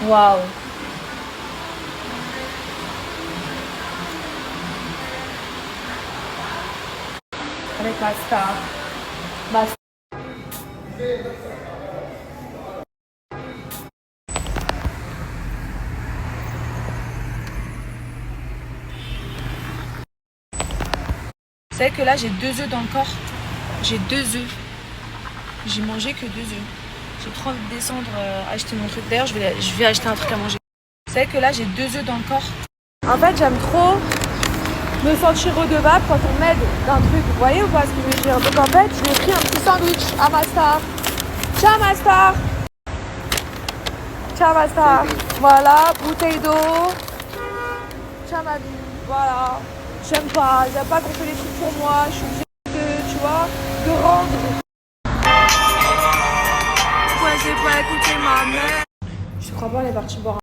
Waouh. Avec ma star. Ma star. Vous savez que là j'ai 2 œufs dans le corps. J'ai 2 œufs. J'ai mangé que 2 œufs. J'ai trop envie de descendre acheter mon truc. D'ailleurs je vais acheter un truc à manger. Vous savez que là j'ai 2 œufs dans le corps. En fait j'aime trop me sentir redevable quand on m'aide d'un truc. Vous voyez ou pas ce que je veux dire? Donc en fait je lui ai pris un petit sandwich à ma star. Ciao ma star. Ciao ma star. Voilà, bouteille d'eau. Ciao ma vie. Voilà. J'aime pas qu'on fait les trucs pour moi. Je suis obligée de, tu vois, de rendre. Pourquoi j'ai pas écouté ma mère? Je crois pas, elle est partie boire.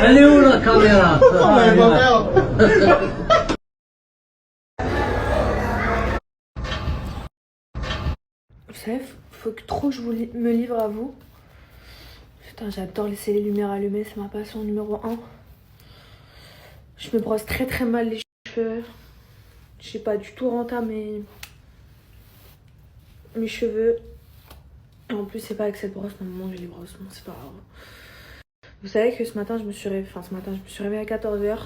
Elle est où la caméra? Vous savez, faut que trop je me livre à vous. Putain, j'adore laisser les lumières allumées, c'est ma passion numéro 1. Je me brosse très très mal les cheveux. Je sais pas du tout rentamer mes cheveux. Et en plus, c'est pas avec cette brosse, normalement j'ai les brosses, bon, c'est pas grave. Vous savez que ce matin, je me suis réveillée à 14h.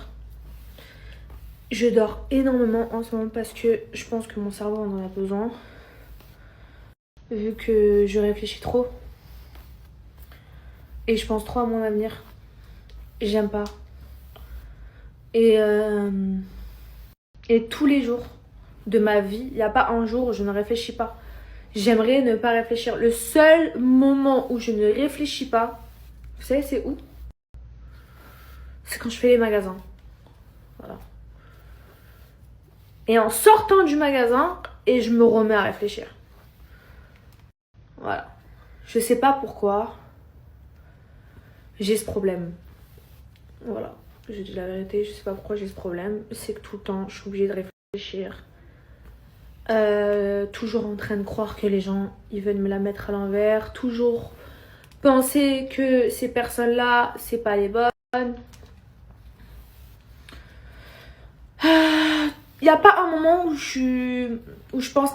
Je dors énormément en ce moment parce que je pense que mon cerveau en a besoin. Vu que je réfléchis trop. Et je pense trop à mon avenir. J'aime pas. Et tous les jours de ma vie, il n'y a pas un jour où je ne réfléchis pas. J'aimerais ne pas réfléchir. Le seul moment où je ne réfléchis pas, vous savez c'est où? C'est quand je fais les magasins. Voilà. Et en sortant du magasin, et je me remets à réfléchir. Voilà. Je sais pas pourquoi j'ai ce problème. Voilà. Je dis la vérité, je sais pas pourquoi j'ai ce problème. C'est que tout le temps, je suis obligée de réfléchir. Toujours en train de croire que les gens, ils veulent me la mettre à l'envers. Toujours penser que ces personnes-là, c'est pas les bonnes. Il n'y a pas un moment où je pense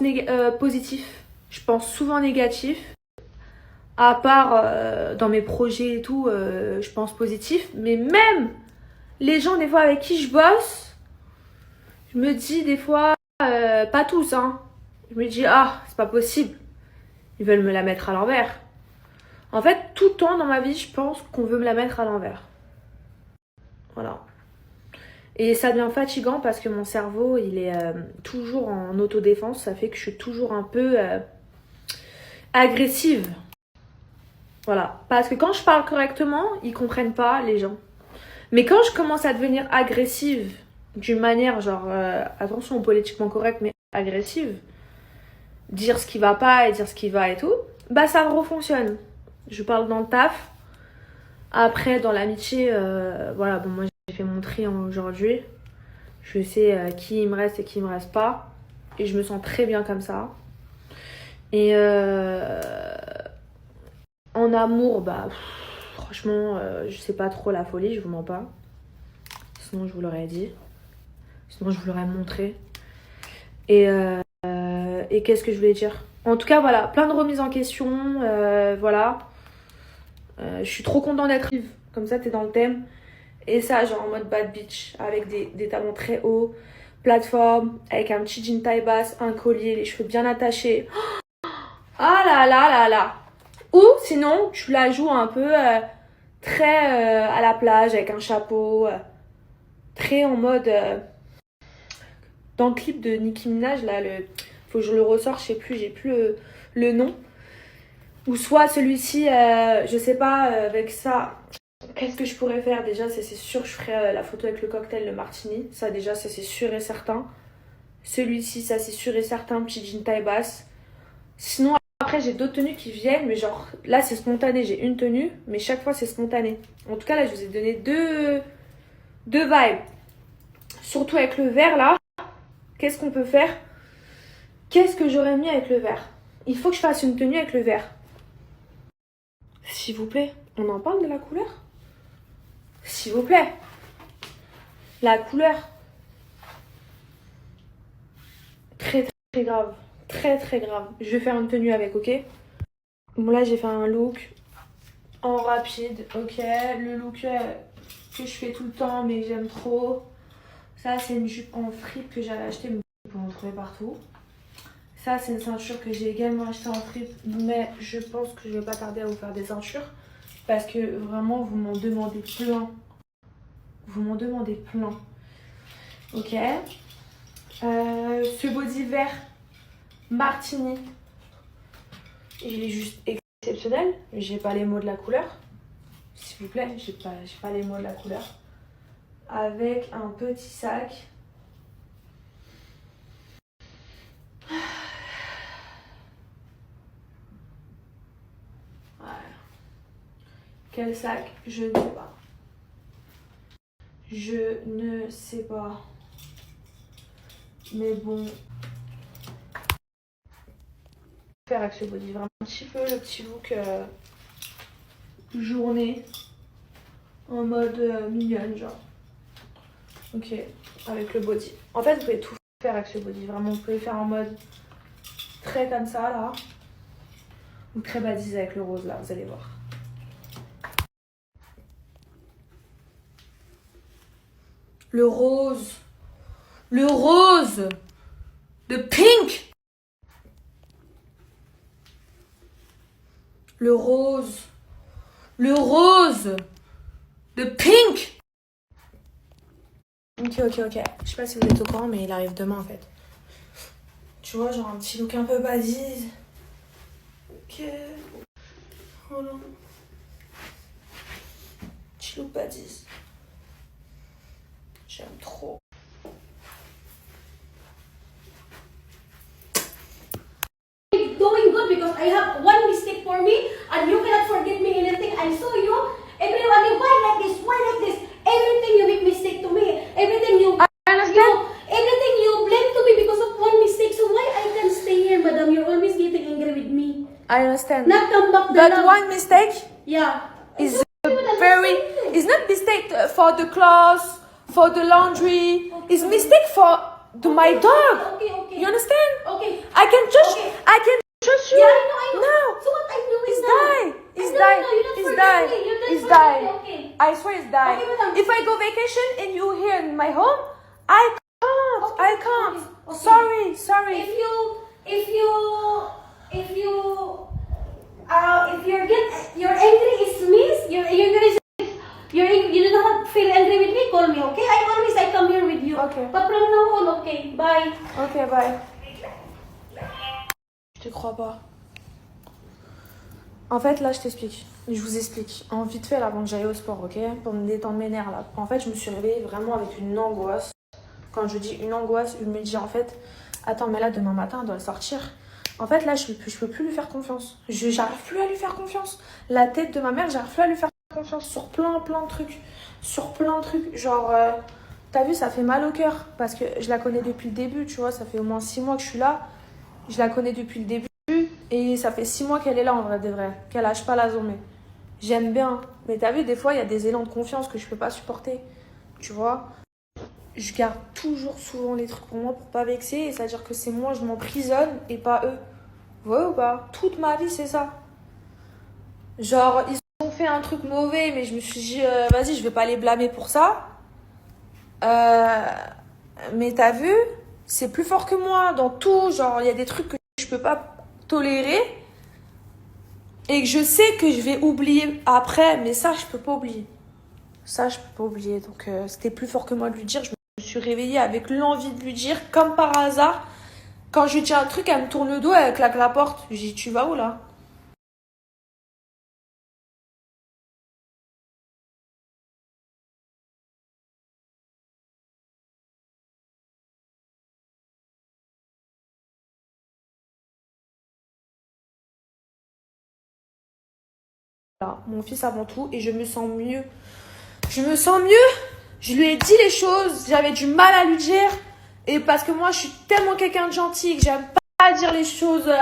positif. Je pense souvent négatif. À part dans mes projets et tout, je pense positif. Mais même les gens, des fois, avec qui je bosse, je me dis des fois, pas tous, hein. Je me dis, ah, c'est pas possible. Ils veulent me la mettre à l'envers. En fait, tout le temps dans ma vie, je pense qu'on veut me la mettre à l'envers. Voilà. Et ça devient fatigant parce que mon cerveau, il est toujours en autodéfense. Ça fait que je suis toujours un peu agressive. Voilà. Parce que quand je parle correctement, ils comprennent pas, les gens. Mais quand je commence à devenir agressive, d'une manière genre, attention, politiquement correcte, mais agressive, dire ce qui va pas et dire ce qui va et tout, bah ça refonctionne. Je parle dans le taf. Après, dans l'amitié, voilà, bon, moi j'ai fait mon tri aujourd'hui. Je sais qui me reste et qui me reste pas. Et je me sens très bien comme ça. Et En amour, bah franchement, je sais pas trop la folie, je vous mens pas. Sinon, je vous l'aurais dit. Sinon, je vous l'aurais montré. Et qu'est-ce que je voulais dire? En tout cas, voilà, plein de remises en question. Voilà. Je suis trop contente d'être vive. Comme ça, t'es dans le thème. Et ça, genre en mode bad bitch, avec des talons très hauts, plateforme, avec un petit jean taille basse, un collier, les cheveux bien attachés. Ah là là là là. Ou sinon, tu la joues un peu très à la plage, avec un chapeau, très en mode... dans le clip de Nicki Minaj, là, faut que je le ressors, je sais plus, j'ai plus le nom. Ou soit celui-ci, je sais pas, avec ça... Qu'est-ce que je pourrais faire? Déjà, c'est sûr que je ferai la photo avec le cocktail, le martini. Ça, déjà, ça, c'est sûr et certain. Celui-ci, ça, c'est sûr et certain. Petit jean taille basse. Sinon, après, j'ai d'autres tenues qui viennent. Mais genre, là, c'est spontané. J'ai une tenue, mais chaque fois, c'est spontané. En tout cas, là, je vous ai donné deux vibes. Surtout avec le vert, là. Qu'est-ce qu'on peut faire? Qu'est-ce que j'aurais mis avec le vert? Il faut que je fasse une tenue avec le vert. S'il vous plaît, on en parle de la couleur? S'il vous plaît. La couleur. Très très grave. Très très grave. Je vais faire une tenue avec, ok? Bon là j'ai fait un look en rapide, ok? Le look que je fais tout le temps mais que j'aime trop. Ça c'est une jupe en fripe que j'avais acheté, mais vous pouvez en trouver partout. Ça c'est une ceinture que j'ai également acheté en fripe, mais je pense que je vais pas tarder à vous faire des ceintures. Parce que vraiment, vous m'en demandez plein. Vous m'en demandez plein. Ok. Ce body vert martini. Il est juste exceptionnel. J'ai pas les mots de la couleur. S'il vous plaît, j'ai pas les mots de la couleur. Avec un petit sac. Quel sac? Je ne sais pas. Je ne sais pas. Mais bon. Faire avec ce body. Vraiment un petit peu le petit look journée. En mode mignonne, genre. Ok. Avec le body. En fait, vous pouvez tout faire avec ce body. Vraiment, vous pouvez faire en mode très comme ça, là. Ou très badise avec le rose, là. Vous allez voir. Le rose. Le rose. The pink. Le rose. Le rose. The pink. Ok. Je sais pas si vous êtes au courant, mais il arrive demain en fait. Tu vois, genre un petit look un peu badise. Ok. Voilà. Petit look badise. J'aime trop. Doing good because I have one mistake for me and you cannot forget me anything. I saw you. Everyone, you why like this? Why like this? Everything you make mistake to me. Everything you everything you blame to me because of one mistake. So why I can stay here, madam? You're always getting angry with me. I understand. Not come back the But love. one mistake Yeah. is it's not mistake for the clothes, for the laundry. Okay. It's mistake for my dog. Okay. You understand? Okay. I can trust Okay. you. Yeah, I know. No. So what I'm doing He's now? dying. He's dying. No, you don't He's forget dying. me. You don't He's forget dying. me. Okay. I swear he's dying. Okay, madam. If I go vacation and you here in my home, I can't. Okay, I can't. okay. Sorry. If you're angry is me, you do not feel angry with me, call me, okay? I come here with you. Okay. But from now on, okay, bye. Ok, bye. Je te crois pas. En fait, là, je t'explique. Je vous explique. En vite fait, là, avant que j'aille au sport, ok? Pour me détendre mes nerfs, là. En fait, je me suis réveillée vraiment avec une angoisse. Quand je dis une angoisse, je me dis, en fait, attends, mais là, demain matin, elle doit sortir. En fait, là, je peux plus lui faire confiance. J'arrive plus à lui faire confiance. La tête de ma mère, j'arrive plus à lui faire confiance sur plein de trucs. Sur plein de trucs. Genre, t'as vu, ça fait mal au cœur. Parce que je la connais depuis le début, tu vois. Ça fait au moins 6 mois que je suis là. Je la connais depuis le début. Et ça fait 6 mois qu'elle est là en vrai de vrai. Qu'elle lâche pas la journée. J'aime bien. Mais t'as vu, des fois, il y a des élans de confiance que je peux pas supporter. Tu vois? Je garde toujours souvent les trucs pour moi pour pas vexer. Et c'est-à-dire que c'est moi, je m'emprisonne et pas eux. Vous voyez ou pas? Toute ma vie, c'est ça. Genre, ils ont fait un truc mauvais, mais je me suis dit, vas-y, je vais pas les blâmer pour ça. Mais t'as vu? C'est plus fort que moi dans tout. Genre, il y a des trucs que je peux pas tolérer. Et que je sais que je vais oublier après. Mais ça, je peux pas oublier. Ça, je peux pas oublier. Donc, c'était plus fort que moi de lui dire. Je me suis réveillée avec l'envie de lui dire, comme par hasard. Quand je lui dis un truc, elle me tourne le dos, elle claque la porte. Je dis, tu vas où là? Voilà, mon fils avant tout. Et je me sens mieux. Je me sens mieux. Je lui ai dit les choses. J'avais du mal à lui dire. Et parce que moi, je suis tellement quelqu'un de gentil que j'aime pas dire les choses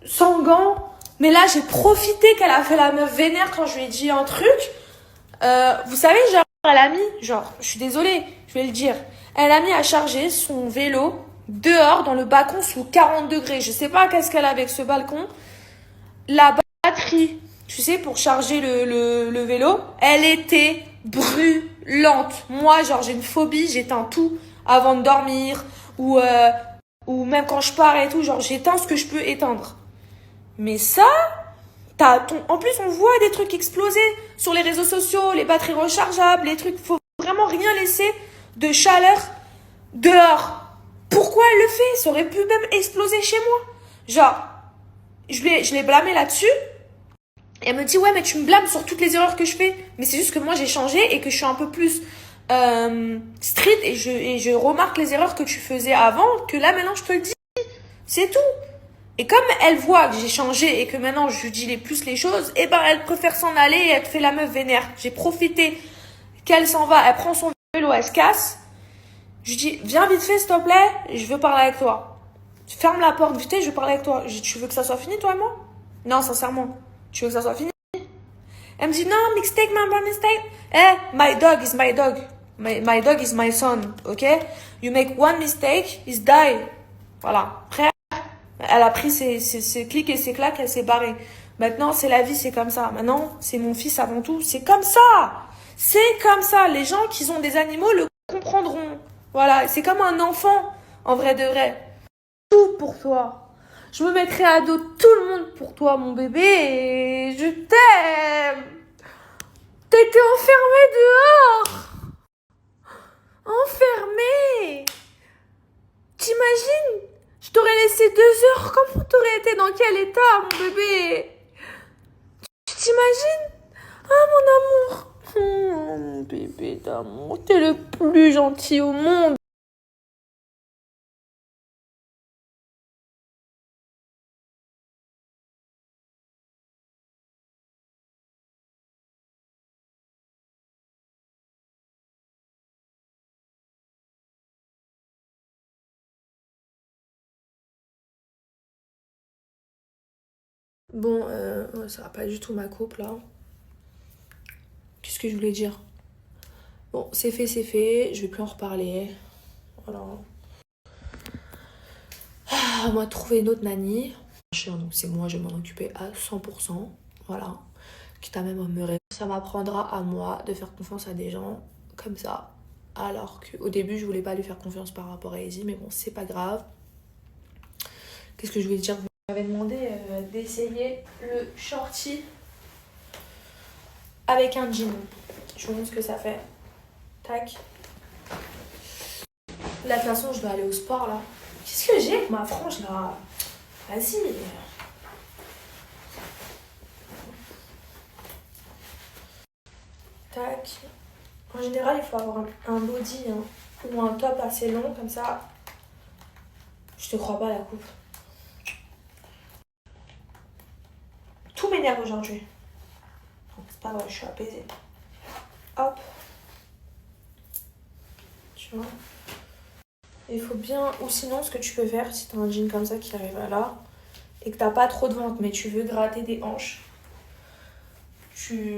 sans gants. Mais là, j'ai profité qu'elle a fait la meuf vénère quand je lui ai dit un truc. Vous savez, genre, elle a mis, genre, je suis désolée, je vais le dire. Elle a mis à charger son vélo dehors dans le balcon sous 40 degrés. Je sais pas qu'est-ce qu'elle a avec ce balcon. La batterie, tu sais, pour charger le vélo, elle était brûlante. Moi, genre, j'ai une phobie, j'éteins tout avant de dormir ou même quand je pars et tout, genre, j'éteins ce que je peux éteindre. Mais ça, en plus, on voit des trucs exploser sur les réseaux sociaux, les batteries rechargeables, les trucs, faut vraiment rien laisser de chaleur dehors. Pourquoi elle le fait? Ça aurait pu même exploser chez moi. Genre, je l'ai blâmé là-dessus. Et elle me dit, ouais, mais tu me blâmes sur toutes les erreurs que je fais. Mais c'est juste que moi, j'ai changé et que je suis un peu plus street et je remarque les erreurs que tu faisais avant, que là, maintenant, je te le dis. C'est tout. Et comme elle voit que j'ai changé et que maintenant, je lui dis plus les choses, eh ben, elle préfère s'en aller et elle te fait la meuf vénère. J'ai profité qu'elle s'en va, elle prend son vélo, elle se casse. Je lui dis, viens vite fait, s'il te plaît, je veux parler avec toi. Ferme la porte vite fait, je veux parler avec toi. Je dis, tu veux que ça soit fini, toi et moi? Non, sincèrement. Tu veux que ça soit fini? Elle me dit, non, mistake, my mistake. My dog is my dog. My dog is my son, ok? You make one mistake, he's die. Voilà. Après, elle a pris ses clics et ses claques, elle s'est barrée. Maintenant, c'est la vie, c'est comme ça. Maintenant, c'est mon fils avant tout. C'est comme ça. C'est comme ça. Les gens qui ont des animaux le comprendront. Voilà. C'est comme un enfant, en vrai de vrai. Tout pour toi. Je me mettrai à dos tout le monde pour toi, mon bébé. Et je t'aime. T'étais enfermé dehors. Enfermé. T'imagines? Je t'aurais laissé 2 heures. Comment t'aurais été? Dans quel état, mon bébé? Tu t'imagines? Ah, mon amour. Oh, mon bébé d'amour. T'es le plus gentil au monde. Bon, ça va pas du tout ma coupe, là. Qu'est-ce que je voulais dire? Bon, c'est fait, c'est fait. Je vais plus en reparler. Voilà. Ah, moi, trouver une autre nanny. Donc, c'est moi, je vais m'en occuper à 100%. Voilà. Quitte à même me répondre. Ça m'apprendra à moi de faire confiance à des gens comme ça. Alors qu'au début, je voulais pas lui faire confiance par rapport à Izzy. Mais bon, c'est pas grave. Qu'est-ce que je voulais dire? Vous m'avez demandé d'essayer le shorty avec un jean. Je vous montre ce que ça fait. Tac. Là, de toute façon, je dois aller au sport, là. Qu'est-ce que j'ai avec ma frange, là? Vas-y. Tac. En général, il faut avoir un body ou un top assez long, comme ça. Je te crois pas, la coupe. Tout m'énerve aujourd'hui. C'est pas vrai, je suis apaisée. Hop. Tu vois? Il faut bien... Ou sinon, ce que tu peux faire, si t'as un jean comme ça qui arrive à là, et que t'as pas trop de ventre, mais tu veux gratter des hanches,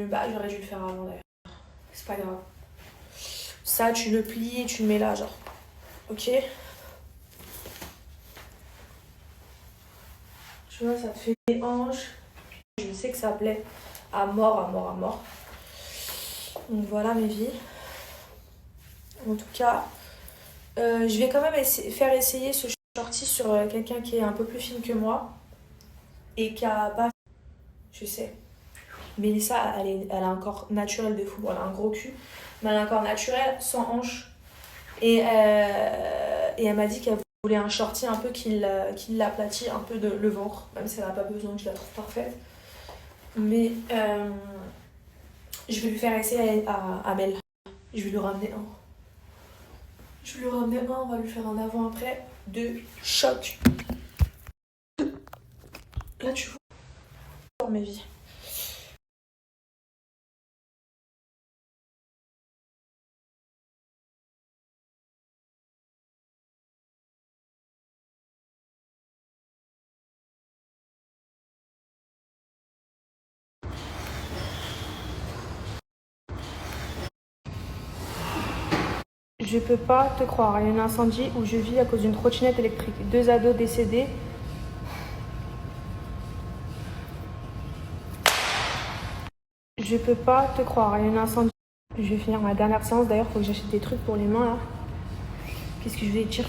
Bah, j'aurais dû le faire avant d'ailleurs. C'est pas grave. Ça, tu le plies et tu le mets là, genre. Ok? Tu vois, ça te fait des hanches. Je sais que ça plaît à mort, à mort, à mort. Donc voilà mes vies. En tout cas, je vais quand même faire essayer ce shorty sur quelqu'un qui est un peu plus fine que moi. Et qui a pas... Je sais. Mélissa, elle a un corps naturel de fou. Bon, elle a un gros cul. Mais elle a un corps naturel, sans hanches. Et elle m'a dit qu'elle voulait un shorty un peu qui l'aplatit un peu le ventre. Même si elle n'a pas besoin que je la trouve parfaite. Mais je vais lui faire essayer à Mel. Je vais lui ramener un. On va lui faire un avant-après de choc. Là, tu vois, dans mes vies. Je peux pas te croire, il y a un incendie où je vis à cause d'une trottinette électrique. 2 ados décédés. Je peux pas te croire, il y a un incendie. Je vais finir ma dernière séance, d'ailleurs, faut que j'achète des trucs pour les mains là. Qu'est-ce que je vais dire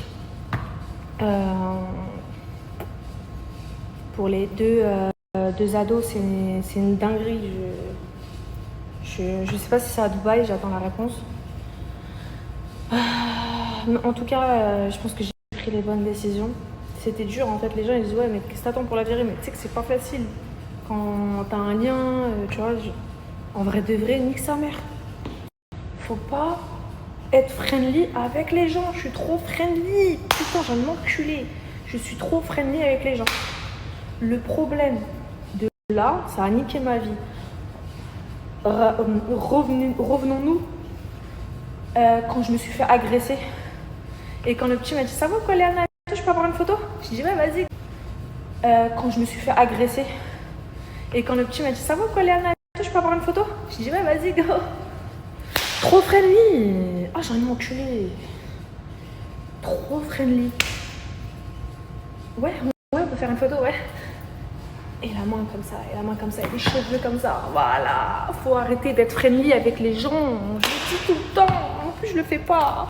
Pour les deux ados, c'est une dinguerie. Je sais pas si c'est à Dubaï, j'attends la réponse. En tout cas, je pense que j'ai pris les bonnes décisions. C'était dur en fait, les gens ils disent ouais mais qu'est-ce que t'attends pour la virée, mais tu sais que c'est pas facile. Quand t'as un lien, tu vois, en vrai de vrai, nique sa mère. Faut pas être friendly avec les gens, je suis trop friendly. Putain, j'ai un enculé. Je suis trop friendly avec les gens. Le problème de là, ça a niqué ma vie. Revenons-nous quand je me suis fait agresser. Et quand le petit m'a dit ça va quoi Léana, je peux avoir une photo? Je dis ouais vas-y. Quand je me suis fait agresser. Et quand le petit m'a dit ça va quoi Léana, je peux avoir une photo? Je dis ouais vas-y go. Trop friendly. Ah j'en ai enculé. Trop friendly. Ouais on peut faire une photo ouais. Et la main comme ça, et les cheveux comme ça. Voilà, faut arrêter d'être friendly avec les gens. Je le dis tout le temps, en plus je le fais pas.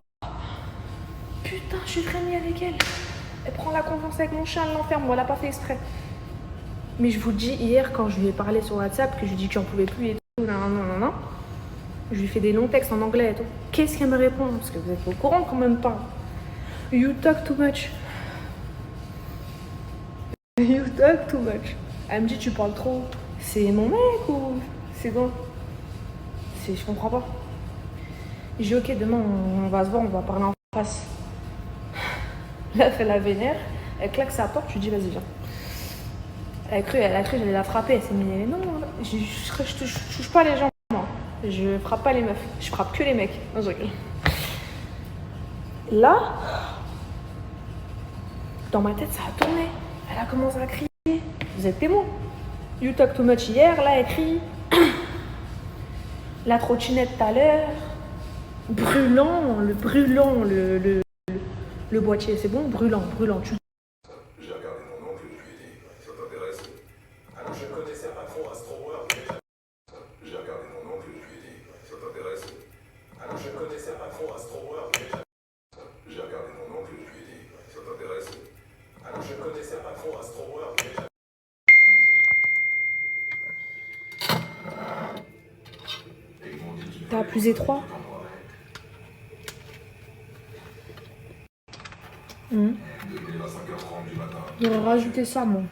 Putain, je suis friendly avec elle. Elle prend la confiance avec mon chien, elle l'enferme, bon, elle a pas fait exprès. Mais je vous le dis, hier, quand je lui ai parlé sur WhatsApp, que je lui ai dit que j'en pouvais plus et tout, non. Je lui ai fait des longs textes en anglais et tout. Qu'est-ce qu'elle me répond? Parce que vous êtes au courant quand même pas. You talk too much. You talk too much. Elle me dit tu parles trop. C'est mon mec ou c'est bon? Je comprends pas. J'ai dit ok demain on va se voir, on va parler en face. Là elle fait la vénère, elle claque sa porte, je lui dis vas-y viens. Elle a cru que j'allais la frapper, elle s'est mis non, je touche pas les gens moi. Je frappe pas les meufs, je frappe que les mecs. Non je rigole. Là, dans ma tête ça a tourné. Elle a commencé à crier. Vous êtes témoins. You talk too much hier, là elle crie. La trottinette tout à l'heure. Brûlant, le boîtier, c'est bon? Brûlant. J'ai regardé mon oncle et je lui ai dit, ça t'intéresse? Alors je connaissais pas trop Astroworld, mais j'ai regardé mon oncle et je lui ai dit, ça t'intéresse? Alors je connaissais pas trop Astroworld, mais j'ai regardé mon oncle et je lui ai dit, ça t'intéresse? Alors je connaissais pas trop Astroworld, mais T'as plus étroit? J'aurais rajouté ça, moi.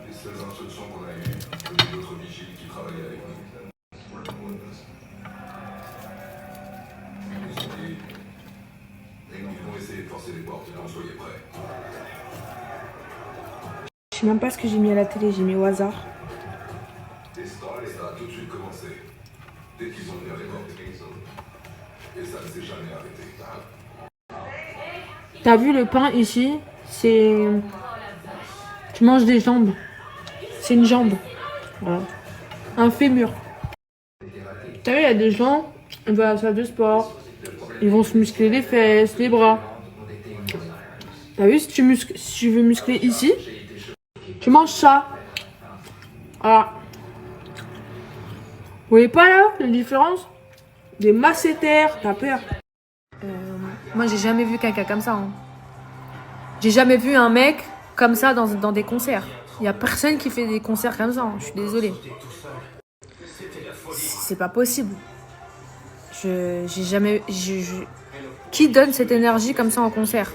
les seules instructions qu'on a eues, c'était d'autres vigiles qui travaillaient avec nous. Ils nous ont dit, et nous devons essayer de forcer les portes, donc soyez prêts. sais même pas ce que j'ai mis à la télé, j'ai mis au hasard. Et ça a tout de suite commencé. Dès qu'ils ont ouvert les portes. Et ça ne s'est jamais arrêté. T'as vu le pain ici? C'est... Tu manges des jambes. C'est une jambe. Voilà. Un fémur. T'as vu, il y a des gens, ils vont à la salle de sport. Ils vont se muscler les fesses, les bras. T'as vu, si tu veux muscler ici, tu manges ça. Voilà. Vous voyez pas là, la différence? Des masséters, t'as peur. Moi, j'ai jamais vu quelqu'un comme ça. Hein. J'ai jamais vu un mec comme ça dans des concerts. Il y a personne qui fait des concerts comme ça. Hein. Je suis désolée. C'est pas possible. J'ai jamais... Qui donne cette énergie comme ça en concert?